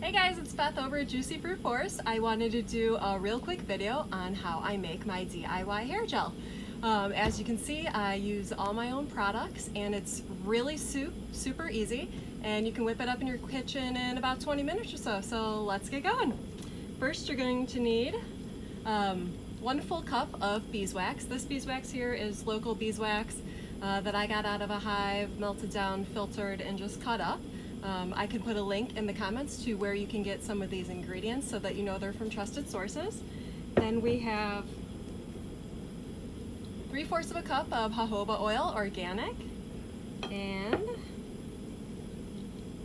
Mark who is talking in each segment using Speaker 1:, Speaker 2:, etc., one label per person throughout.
Speaker 1: Hey guys, it's Beth over at Juicy Fruit Force. I wanted to do a real quick video on how I make my DIY hair gel. As you can see, I use all my own products and it's really super easy, and you can whip it up in your kitchen in about 20 minutes or so. So let's get going. First, you're going to need 1 full cup of beeswax. This beeswax here is local beeswax that I got out of a hive, melted down, filtered, and just cut up. I can put a link in the comments to where you can get some of these ingredients so that you know they're from trusted sources. Then we have 3/4 of a cup of jojoba oil, organic, and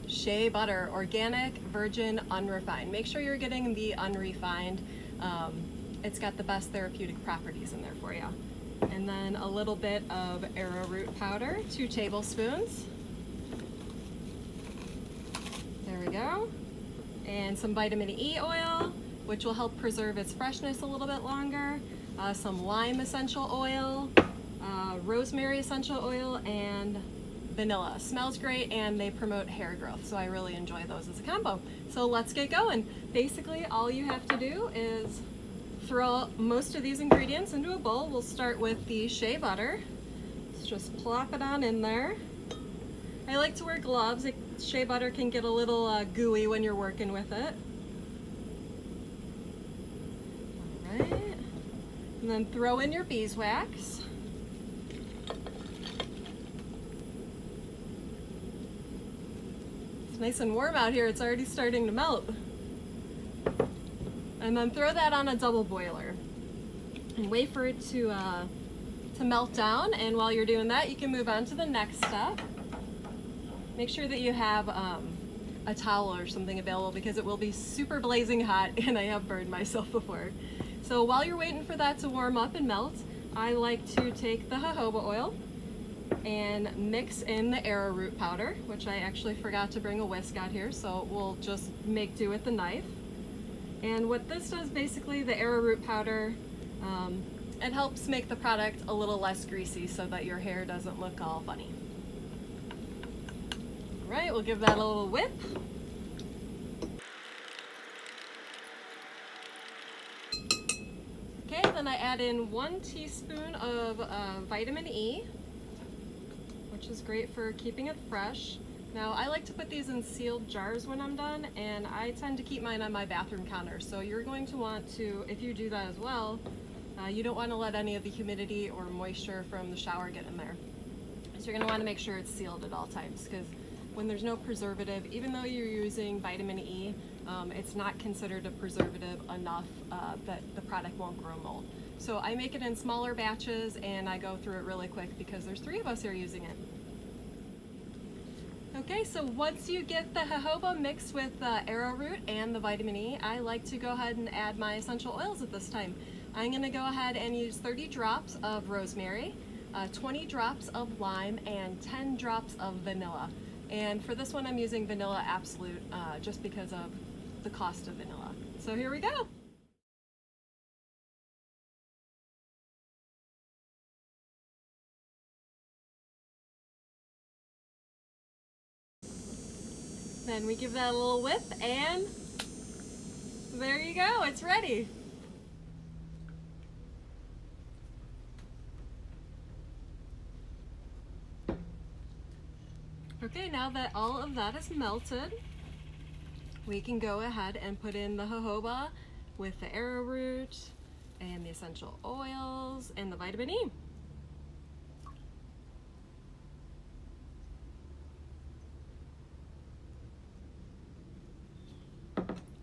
Speaker 1: shea butter, organic, virgin, unrefined. Make sure you're getting the unrefined. It's got the best therapeutic properties in there for you. And then a little bit of arrowroot powder, 2 tablespoons. There we go. And some vitamin E oil, which will help preserve its freshness a little bit longer. Some lime essential oil, rosemary essential oil, and vanilla. Smells great and they promote hair growth, so I really enjoy those as a combo. So let's get going. Basically, all you have to do is throw most of these ingredients into a bowl. We'll start with the shea butter. Let's just plop it on in there. I like to wear gloves. Shea butter can get a little gooey when you're working with it. All right. And then throw in your beeswax. It's nice and warm out here. It's already starting to melt. And then throw that on a double boiler and wait for it to melt down. And while you're doing that, you can move on to the next step. Make sure that you have a towel or something available because it will be super blazing hot and I have burned myself before. So while you're waiting for that to warm up and melt, I like to take the jojoba oil and mix in the arrowroot powder, which I actually forgot to bring a whisk out here, so we'll just make do with the knife. And what this does, basically, the arrowroot powder, it helps make the product a little less greasy so that your hair doesn't look all funny. Right, we'll give that a little whip. Okay, then I add in 1 teaspoon of vitamin E, which is great for keeping it fresh. Now, I like to put these in sealed jars when I'm done, and I tend to keep mine on my bathroom counter. So you're going to want to, if you do that as well, you don't want to let any of the humidity or moisture from the shower get in there. So you're going to want to make sure it's sealed at all times, because when there's no preservative, even though you're using vitamin E, it's not considered a preservative enough that the product won't grow mold. So I make it in smaller batches and I go through it really quick because there's 3 of us here using it. Okay, so once you get the jojoba mixed with the arrowroot and the vitamin E, I like to go ahead and add my essential oils at this time. I'm going to go ahead and use 30 drops of rosemary, 20 drops of lime, and 10 drops of vanilla. And for this one, I'm using Vanilla Absolute just because of the cost of vanilla. So here we go. Then we give that a little whip and there you go, it's ready. Okay, now that all of that is melted, we can go ahead and put in the jojoba with the arrowroot and the essential oils and the vitamin E.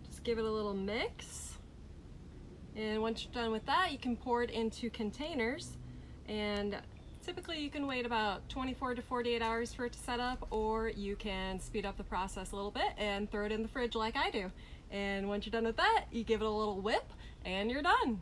Speaker 1: Just give it a little mix. And once you're done with that, you can pour it into containers, and typically you can wait about 24 to 48 hours for it to set up, or you can speed up the process a little bit and throw it in the fridge like I do. And once you're done with that, you give it a little whip and you're done.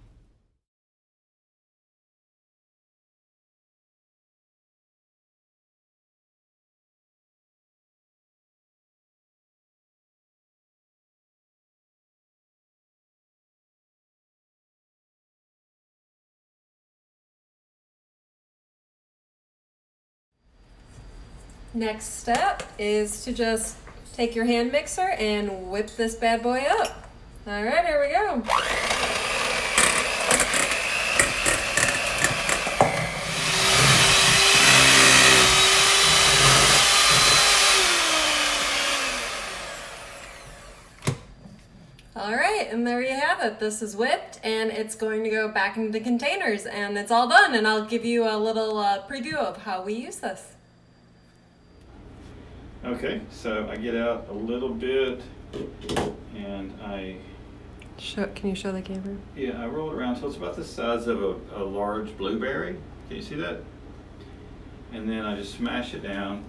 Speaker 1: Next step is to just Take your hand mixer and whip this bad boy up. All right, here we go. All right, and there you have it. This is whipped, and it's going to go back into the containers, and it's all done, and I'll give you a little preview of how we use this.
Speaker 2: Okay, so I get out a little bit, and
Speaker 1: Can you show the camera?
Speaker 2: Yeah, I roll it around so it's about the size of a large blueberry. Can you see that? And then I just smash it down,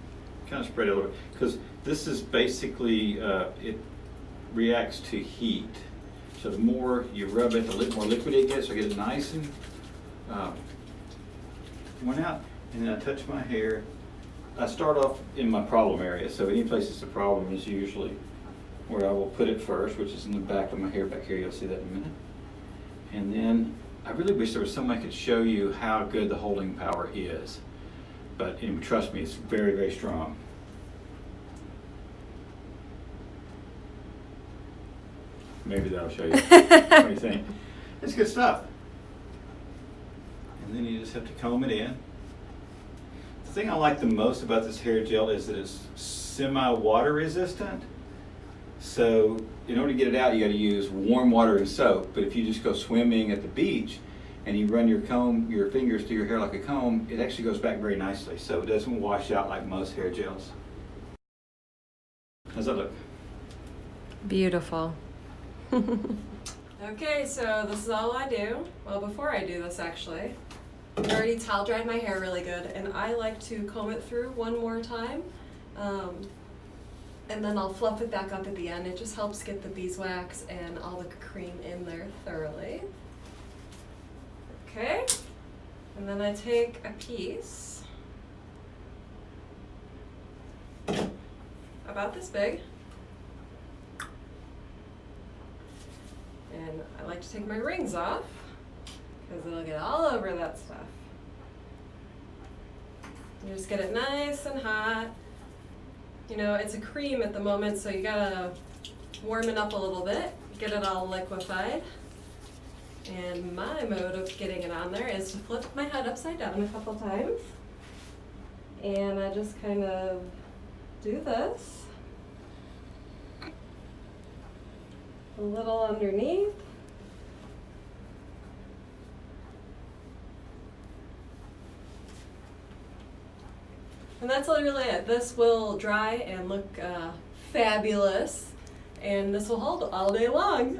Speaker 2: kind of spread it a little bit, because this is basically, it reacts to heat. So the more you rub it, the more liquid it gets. So I get it nice and went out, and then I touch my hair. I start off in my problem area. So any place it's a problem is usually where I will put it first, which is in the back of my hair back here. You'll see that in a minute. And then I really wish there was someone that could show you how good the holding power is. But trust me, it's very, very strong. Maybe that'll show you. What do you think? It's good stuff. And then you just have to comb it in. The thing I like the most about this hair gel is that it's semi-water resistant. So in order to get it out, you got to use warm water and soap. But if you just go swimming at the beach and you run your fingers through your hair like a comb, it actually goes back very nicely. So it doesn't wash out like most hair gels. How's that look?
Speaker 1: Beautiful. Okay, so this is all I do. Well, before I do this, actually, I already towel dried my hair really good, and I like to comb it through one more time, and then I'll fluff it back up at the end. It just helps get the beeswax and all the cream in there thoroughly. Okay, and then I take a piece about this big. And I like to take my rings off because it'll get all over that stuff. You just get it nice and hot. You know, it's a cream at the moment, so you gotta warm it up a little bit, get it all liquefied. And my mode of getting it on there is to flip my head upside down a couple times. And I just kind of do this. A little underneath. And that's really it. This will dry and look fabulous, and this will hold all day long.